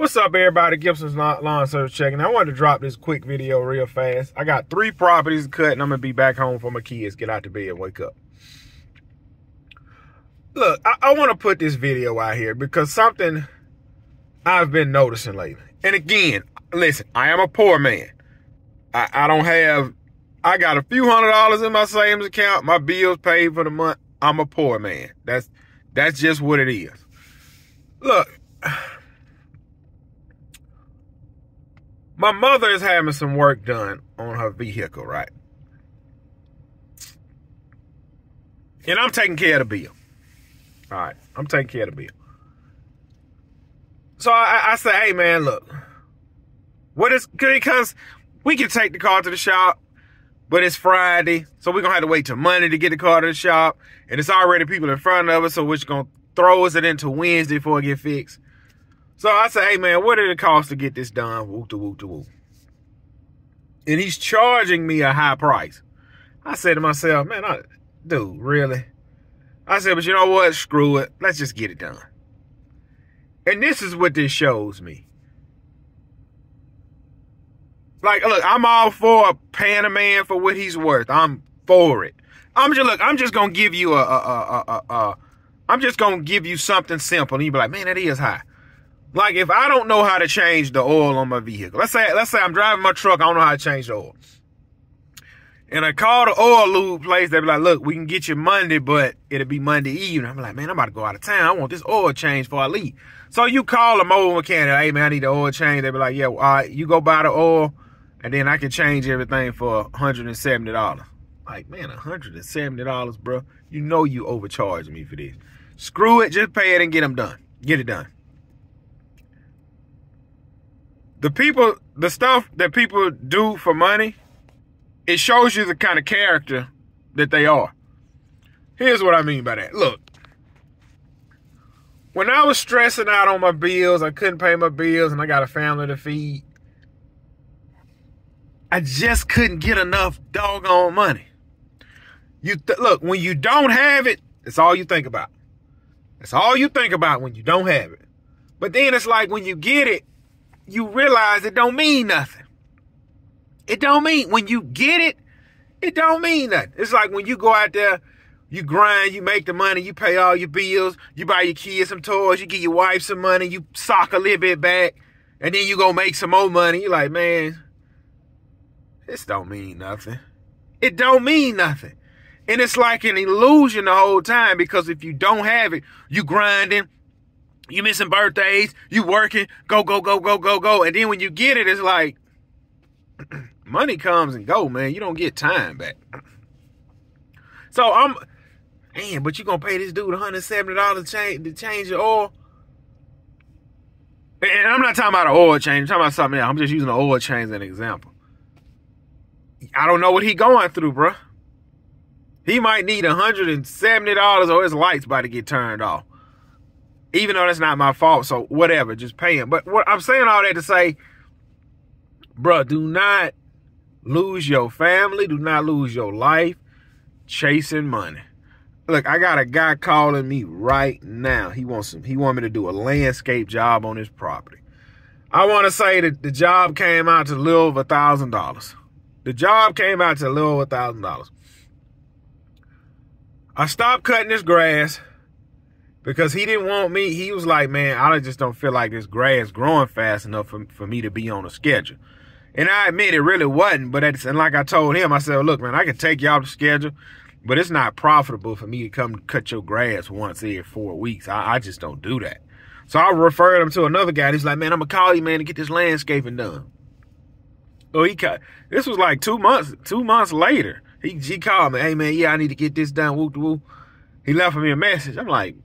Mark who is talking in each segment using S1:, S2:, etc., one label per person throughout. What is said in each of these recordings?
S1: What's up, everybody? Gibson's Lawn Service checking. I wanted to drop this quick video real fast. I got 3 properties to cut, and I'm going to be back home for my kids. Get out to bed and wake up. Look, I want to put this video out here because something I've been noticing lately. And again, listen, I am a poor man. I don't have, I got a few $100s in my savings account. My bills paid for the month. I'm a poor man. That's just what it is. Look. My mother is having some work done on her vehicle, right? And I'm taking care of the bill. All right, I'm taking care of the bill. So I say, hey, man, look. What is, because we can take the car to the shop, but it's Friday, so we're going to have to wait till Monday to get the car to the shop. And it's already people in front of us, so we're just going to throw us it into Wednesday before it get fixed. So I say, hey, man, what did it cost to get this done? Woo-to-woo-to-woo. And he's charging me a high price. I said to myself, man, dude, really? I said, but you know what? Screw it. Let's just get it done. And this is what this shows me. Like, look, I'm all for paying a man for what he's worth. I'm for it. I'm just going to give you I'm just going to give you something simple. And you be like, man, that is high. Like, if I don't know how to change the oil on my vehicle, let's say I'm driving my truck, I don't know how to change the oil. And I call the oil lube place, they be like, look, we can get you Monday, but it'll be Monday evening. I'm like, man, I'm about to go out of town. I want this oil change before I leave. So you call a mobile mechanic, hey, man, I need the oil change. They be like, yeah, well, all right, you go buy the oil, and then I can change everything for $170. Like, man, $170, bro. You know you overcharged me for this. Screw it, just pay it and get them done. Get it done. The stuff that people do for money, it shows you the kind of character that they are. Here's what I mean by that. Look, when I was stressing out on my bills, I couldn't pay my bills, and I got a family to feed, I just couldn't get enough doggone money. Look, when you don't have it, it's all you think about. That's all you think about when you don't have it. But then it's like when you get it, you realize it don't mean nothing. It don't mean, when you get it, it don't mean nothing. It's like when you go out there, you grind, you make the money, you pay all your bills, you buy your kids some toys, you give your wife some money, you sock a little bit back, and then you go make some more money. You're like, man, this don't mean nothing. It don't mean nothing. And it's like an illusion the whole time, because if you don't have it, you grinding, you missing birthdays, you working, go. And then when you get it, it's like, money comes and go, man. You don't get time back. So man, but you gonna pay this dude $170 to change your oil? And I'm not talking about an oil change. I'm talking about something else. I'm just using an oil change as an example. I don't know what he going through, bro. He might need $170 or his light's about to get turned off. Even though that's not my fault, so whatever, just pay him. But what I'm saying all that to say, bro, do not lose your family, do not lose your life chasing money. Look, I got a guy calling me right now. He wants me to do a landscape job on his property. I want to say that the job came out to a little over $1,000. The job came out to a little over $1,000. I stopped cutting his grass because he didn't want me. He was like, man, I just don't feel like this grass growing fast enough for me to be on a schedule. And I admit it really wasn't. But and like I told him, I said, look, man, I can take you off the schedule, but it's not profitable for me to come cut your grass once every 4 weeks. I just don't do that. So I referred him to another guy. He's like, man, I'm going to call you, man, to get this landscaping done. So this was like 2 months later. He called me, hey, man, yeah, I need to get this done, woo-woo. He left me a message. I'm like,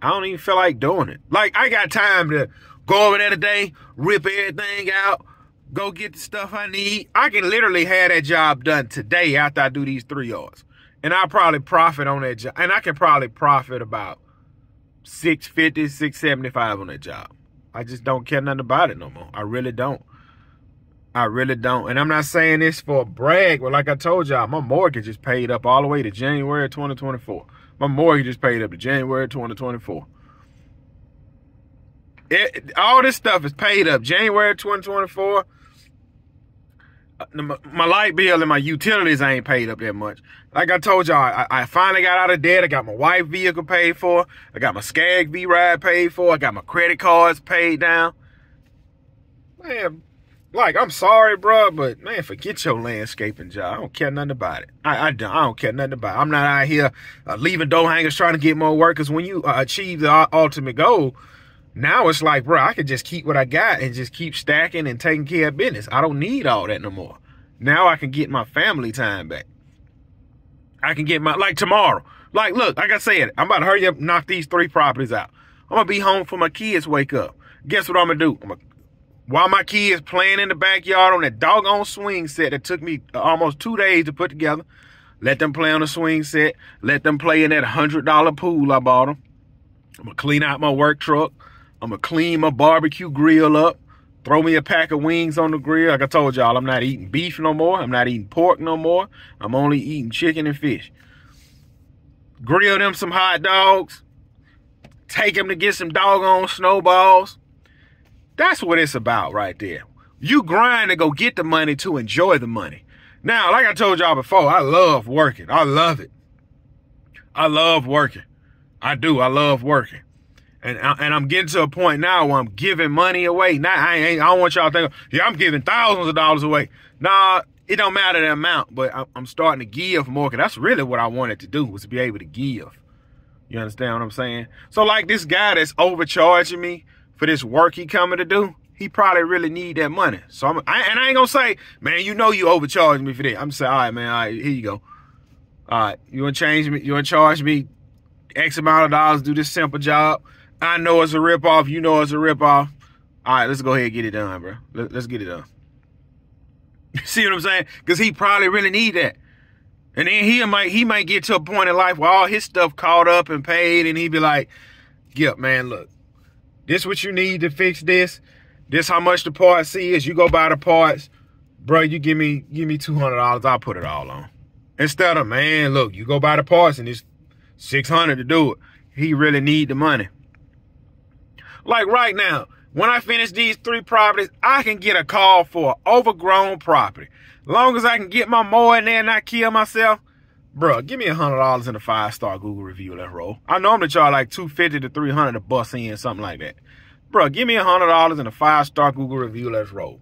S1: I don't even feel like doing it. Like, I got time to go over there today, rip everything out, go get the stuff I need. I can literally have that job done today after I do these 3 yards. And I'll probably profit on that job. And I can probably profit about $650, $675 on that job. I just don't care nothing about it no more. I really don't. I really don't. And I'm not saying this for a brag, but like I told y'all, my mortgage is paid up all the way to January 2024. My mortgage is paid up to January 2024. All this stuff is paid up. January 2024. My light bill and my utilities ain't paid up that much. Like I told y'all, I finally got out of debt. I got my wife's vehicle paid for. I got my Skag V-Ride paid for. I got my credit cards paid down. Man, like, I'm sorry, bro, but, man, forget your landscaping job. I don't care nothing about it. I don't care nothing about it. I'm not out here leaving door hangers trying to get more work, because when you achieve the ultimate goal, now it's like, bro, I could just keep what I got and just keep stacking and taking care of business. I don't need all that no more. Now I can get my family time back. I can get my, like tomorrow. Like, look, like I said, I'm about to hurry up, knock these 3 properties out. I'm going to be home for my kids wake up. Guess what I'm going to do? While my kids playing in the backyard on that doggone swing set that took me almost 2 days to put together, let them play on the swing set. Let them play in that $100 pool I bought them. I'm going to clean out my work truck. I'm going to clean my barbecue grill up. Throw me a pack of wings on the grill. Like I told y'all, I'm not eating beef no more. I'm not eating pork no more. I'm only eating chicken and fish. Grill them some hot dogs. Take them to get some doggone snowballs. That's what it's about right there. You grind to go get the money to enjoy the money. Now, like I told y'all before, I love working. I love it. I love working. I do. I love working. And I'm getting to a point now where I'm giving money away. Now, I don't want y'all to think, yeah, I'm giving thousands of dollars away. Nah, it don't matter the amount, but I'm starting to give more. Cause that's really what I wanted to do, was to be able to give. You understand what I'm saying? So like this guy that's overcharging me for this work he coming to do, he probably really need that money. So I ain't gonna say, man, you know you overcharged me for that. I'm saying, all right, man, all right, here you go. All right, you wanna change me? You wanna charge me X amount of dollars to do this simple job? I know it's a ripoff. You know it's a ripoff. All right, let's go ahead and get it done, bro. Let's get it done. See what I'm saying? Because he probably really need that. And then he might get to a point in life where all his stuff caught up and paid, and he be like, "Yep, man, look, this what you need to fix this. This how much the parts is. You go buy the parts, bro. You give me $200. I'll put it all on." Instead of, man, look, you go buy the parts and it's $600 to do it. He really need the money. Like right now, when I finish these 3 properties, I can get a call for an overgrown property. Long as I can get my mower in there and not kill myself, bro, give me $100 in a 5-star Google review. Let's roll. I normally charge like $250 to $300 to bust in, something like that. Bro, give me $100 in a 5-star Google review. Let's roll.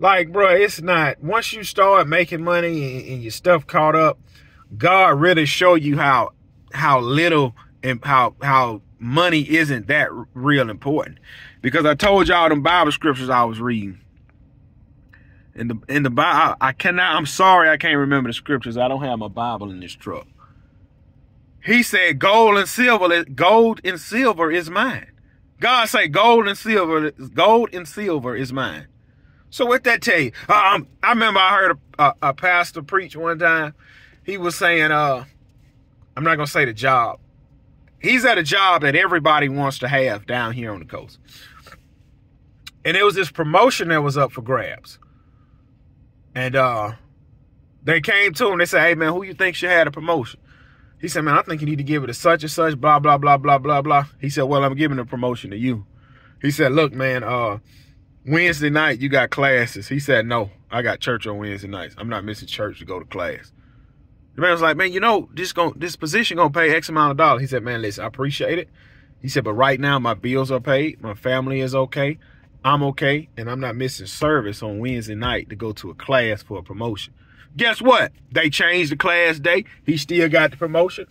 S1: Like, bro, it's not, once you start making money and your stuff caught up, God really show you how little and how money isn't that real important. Because I told y'all them Bible scriptures I was reading. In the Bible, I'm sorry I can't remember the scriptures. I don't have my Bible in this truck. He said gold and silver is mine. God say gold and silver is mine. So what that tell you? I remember I heard a pastor preach one time. He was saying, I'm not going to say the job. He's at a job that everybody wants to have down here on the coast. And it was this promotion that was up for grabs. And they came to him. They said, "Hey, man, who you think should have a promotion?" He said, "Man, I think you need to give it to such and such, blah, blah, blah, blah, blah, blah." He said, "Well, I'm giving the promotion to you." He said, "Look, man, Wednesday night you got classes." He said, "No, I got church on Wednesday nights. I'm not missing church to go to class." The man was like, "Man, you know, this position gonna pay X amount of dollars." He said, "Man, listen, I appreciate it." He said, "But right now my bills are paid. My family is okay. I'm okay. And I'm not missing service on Wednesday night to go to a class for a promotion." Guess what? They changed the class day. He still got the promotion.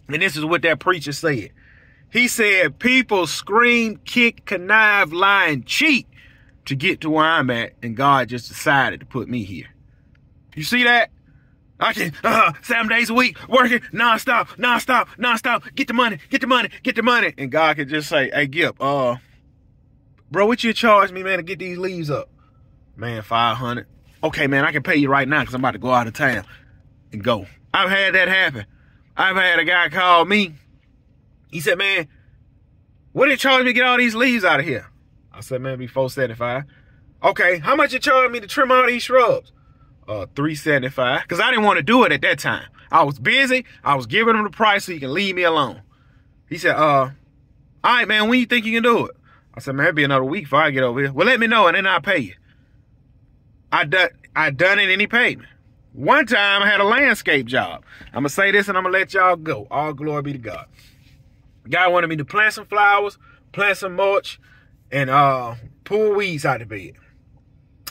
S1: And this is what that preacher said. He said, people scream, kick, connive, lie, and cheat to get to where I'm at. And God just decided to put me here. You see that? I can 7 days a week working nonstop. Get the money. And God could just say, "Hey, Gip, bro, what you charge me, man, to get these leaves up?" "Man, $500. "Okay, man, I can pay you right now because I'm about to go out of town," and go. I've had that happen. I've had a guy call me. He said, "Man, what did you charge me to get all these leaves out of here?" I said, "Man, it'd be $475. "Okay, how much you charge me to trim all these shrubs?" $375. Because I didn't want to do it at that time. I was busy. I was giving him the price so he can leave me alone. He said, all right, man, when you think you can do it?" I said, man, it'll be another week before I get over here. Well, let me know, and then I'll pay you. I done it, and he paid me. One time, I had a landscape job. I'm going to say this, and I'm going to let y'all go. All glory be to God. Guy wanted me to plant some flowers, plant some mulch, and pull weeds out of bed.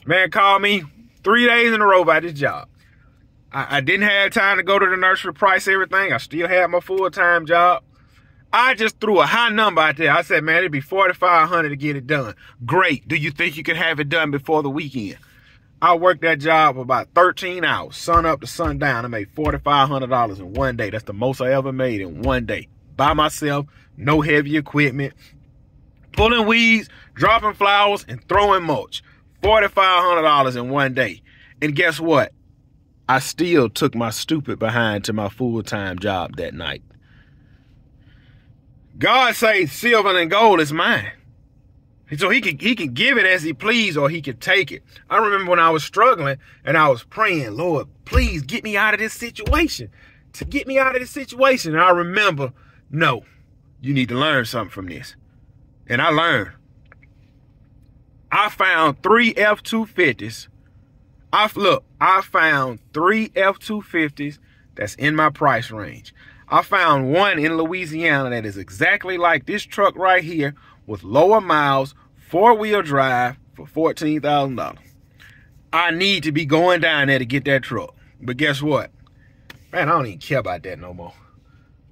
S1: Man called me 3 days in a row about this job. I didn't have time to go to the nursery, price everything. I still had my full-time job. I just threw a high number out there. I said, man, it'd be $4,500 to get it done. Great. Do you think you can have it done before the weekend? I worked that job for about 13 hours, sun up to sundown. I made $4,500 in one day. That's the most I ever made in one day. By myself, no heavy equipment, pulling weeds, dropping flowers, and throwing mulch. $4,500 in one day. And guess what? I still took my stupid behind to my full-time job that night. God says silver and gold is mine. So he can give it as he please, or he can take it. I remember when I was struggling and I was praying, Lord, please get me out of this situation. To get me out of this situation. And I remember, no, you need to learn something from this. And I learned. I found 3 F-250s. I found 3 F-250s that's in my price range. I found one in Louisiana that is exactly like this truck right here, with lower miles, 4-wheel drive for $14,000. I need to be going down there to get that truck. But guess what? Man, I don't even care about that no more.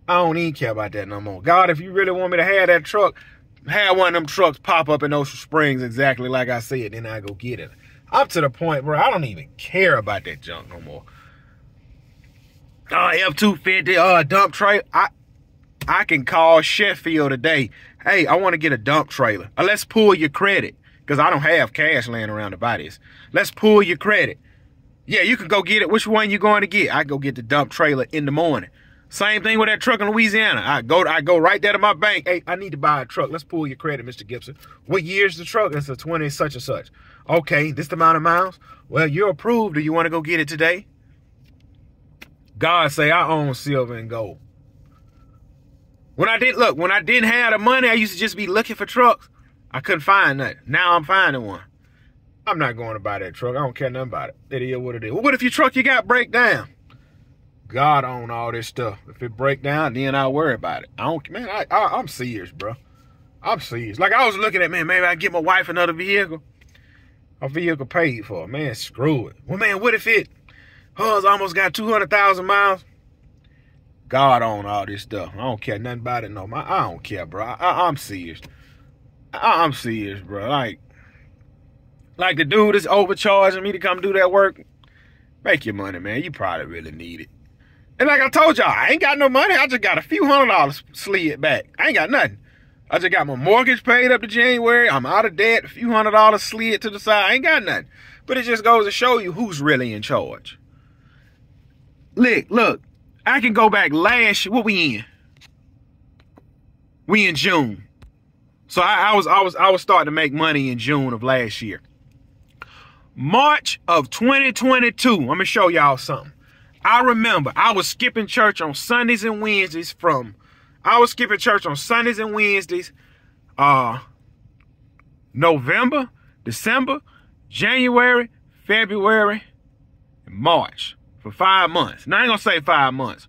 S1: I don't even care about that no more. God, if you really want me to have that truck, have one of them trucks pop up in Ocean Springs exactly like I said, then I go get it. Up to the point where I don't even care about that junk no more. F-250, dump trailer. I can call Sheffield today. Hey, I want to get a dump trailer. Let's pull your credit, because I don't have cash laying around to buy this. Let's pull your credit. Yeah, you can go get it. Which one you going to get? I go get the dump trailer in the morning. Same thing with that truck in Louisiana. I go right there to my bank. Hey, I need to buy a truck. Let's pull your credit, Mr. Gibson. What year's the truck? It's a 20 such and such. Okay, this amount of miles? Well, you're approved. Do you want to go get it today? God say I own silver and gold. When I didn't have the money, I used to just be looking for trucks. I couldn't find nothing. Now I'm finding one. I'm not going to buy that truck. I don't care nothing about it. It is what it is. Well, what if your truck you got break down? God own all this stuff. If it break down, then I'll worry about it. I'm serious, bro. I'm serious. Like I was looking at, man, maybe I get my wife another vehicle. A vehicle paid for. Man, screw it. Well, man, what if hers almost got 200,000 miles? God own all this stuff. I don't care nothing about it no more. I don't care, bro. I'm serious. I'm serious, bro. Like the dude is overcharging me to come do that work. Make your money, man. You probably really need it. And like I told y'all, I ain't got no money. I just got a few $100 slid back. I ain't got nothing. I just got my mortgage paid up to January. I'm out of debt. A few $100 slid to the side. I ain't got nothing. But it just goes to show you who's really in charge. Look. I can go back last year. What we in? We in June. So I was starting to make money in June of last year. March of 2022. I'm gonna show y'all something. I remember I was skipping church on Sundays and Wednesdays November, December, January, February, and March. For 5 months. Now, I ain't gonna say 5 months.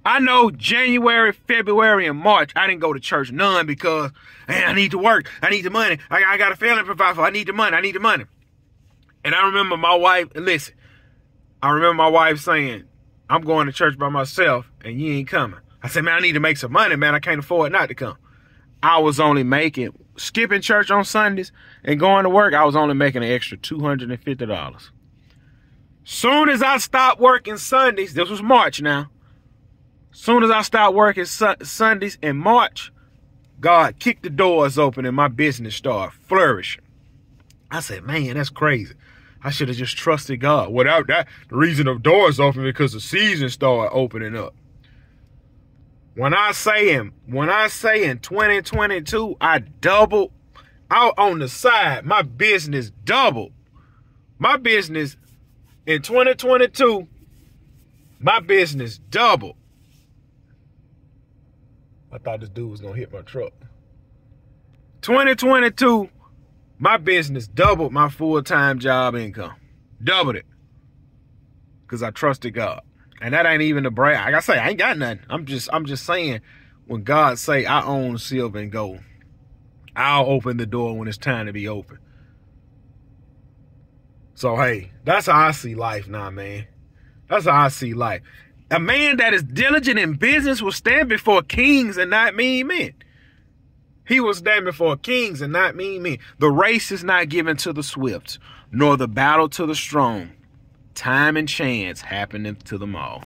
S1: I know January, February, and March, I didn't go to church none because, man, I need to work. I need the money. I got a family to provide for. I need the money. And I remember my wife saying, I'm going to church by myself and you ain't coming. I said, man, I need to make some money, man. I can't afford not to come. I was only skipping church on Sundays and going to work, I was only making an extra $250. Soon as I stopped working Sundays, this was March now. Soon as I stopped working Sundays in March, God kicked the doors open and my business started flourishing. I said, man, that's crazy. I should have just trusted God. Without that, the reason the doors open because the season started opening up. When I say in 2022, I doubled out on the side. My business doubled. My business in 2022, my business doubled. I thought this dude was gonna hit my truck. 2022, my business doubled my full-time job income. Doubled it. Because I trusted God. And that ain't even a brag. Like I say, I ain't got nothing. I'm just saying, when God say I own silver and gold, I'll open the door when it's time to be open. So, hey, that's how I see life now, man. That's how I see life. A man that is diligent in business will stand before kings and not mean men. He will stand before kings and not mean men. The race is not given to the swift, nor the battle to the strong. Time and chance happening to them all.